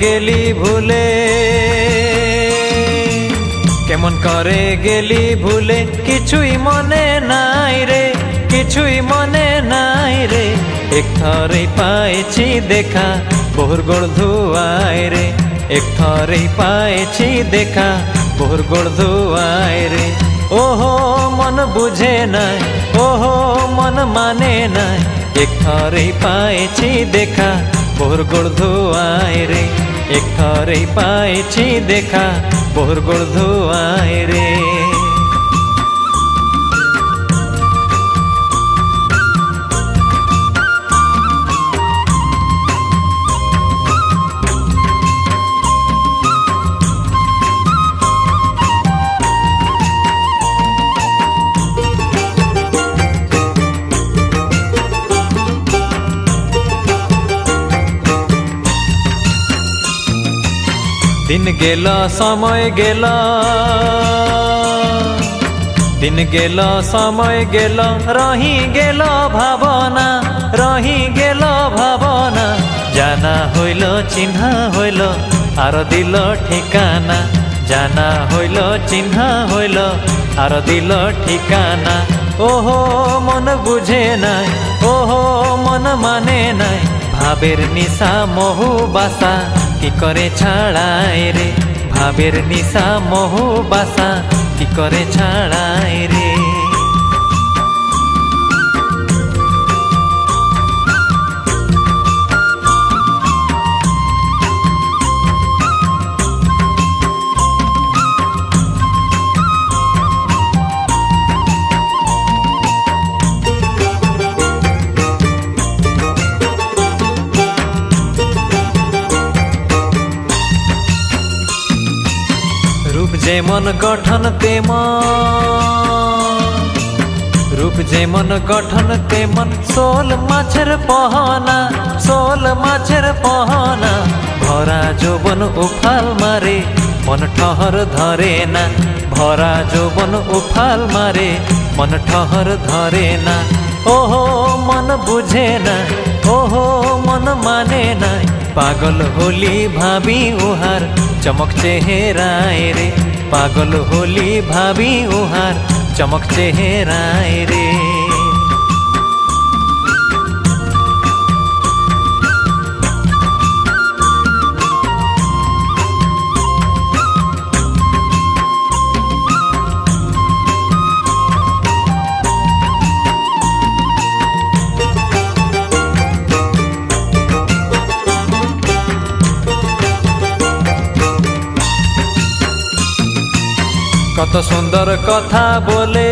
गेली भूले केमन करे गेली भूले किछुई मने नाई रे किछुई मने नाई रे एक थरे पाएछि देखा बहुरगोड़ धुआय रे एक थरे पाएछि देखा बहुरगोड़ धुआय रे ओहो मन बुझे नाय ओहो मन माने नाय एक थरे पाएछि देखा बहुरगोड़ धुआय रे एक थरे पाएछि देखा बहुरगोड़ धुआय रे दिन गेला समय गेला दिन गेला समय गेला रही गेला भावना रही गेला भावना जाना होइल चिन्हा होइल आर दिल ठिकाना जाना होइल चिन्हा होइल आर दिल ठिकाना ओहो मन बुझे नाय ओहो मन माने नाय भावेर निशा महु बासा की करे छाड़ाए रे भावेर निशा महु बासा की करे छाड़ाए रे जेमन गठन रूप जेमन गठन तेमन सोल माछेर पहना सोल माछेर पहना भरा जोबन उफाल मारे मन ठहर धरे ना भरा जोबन उफाल मारे मन ठहर धरे ना ओहो मन बुझे ना ओहो मन माने ना पागल होली भाभी उहार चमक चेहराए रे पागल होली भाभी उहार चमक चेहराए रे कत सुंदर कथा बोले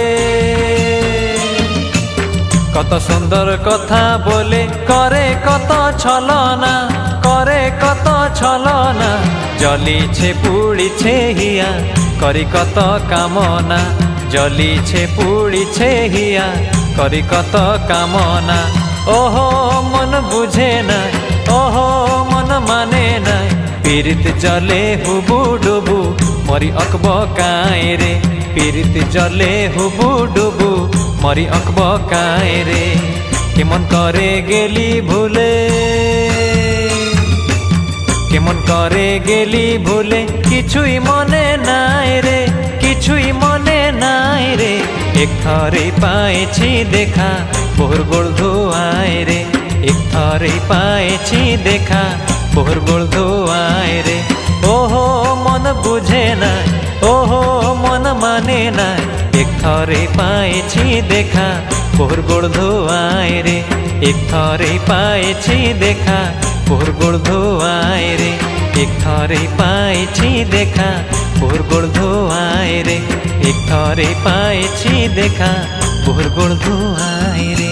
कत सुंदर कथा बोले करे कत छलना करे कत छलना जली छे पुड़ी छे हिया करी कत कामना जली छे पुड़ी छे हिया करी कत कामना ओहो मन बुझे ना ओहो मन माने ना पीरित जले हुबु डुबु मरी अकब काए रे पीरित जले हुबु डुबु मरी अकब काए रे केमन करे गेली भूले केमन करे गेली भूले किछुई मने नाय रे किछुई मने नाय रे एक थरे पाएछि देखा बहुरगोड़ धुआय रे एक थरे पाएछि देखा बहुरगोड़ धुआय रे ओहो मन बुझे ना ओहो मन माने ना एक थरे पाएछि देखा बहुरगोड़ धुआय रे एक थरे पाएछि देखा बहुरगोड़ धुआय रे एक थरे पाएछि देखा बहुरगोड़ धुआय रे एक थरे पाएछि देखा बहुरगोड़ धुआय रे।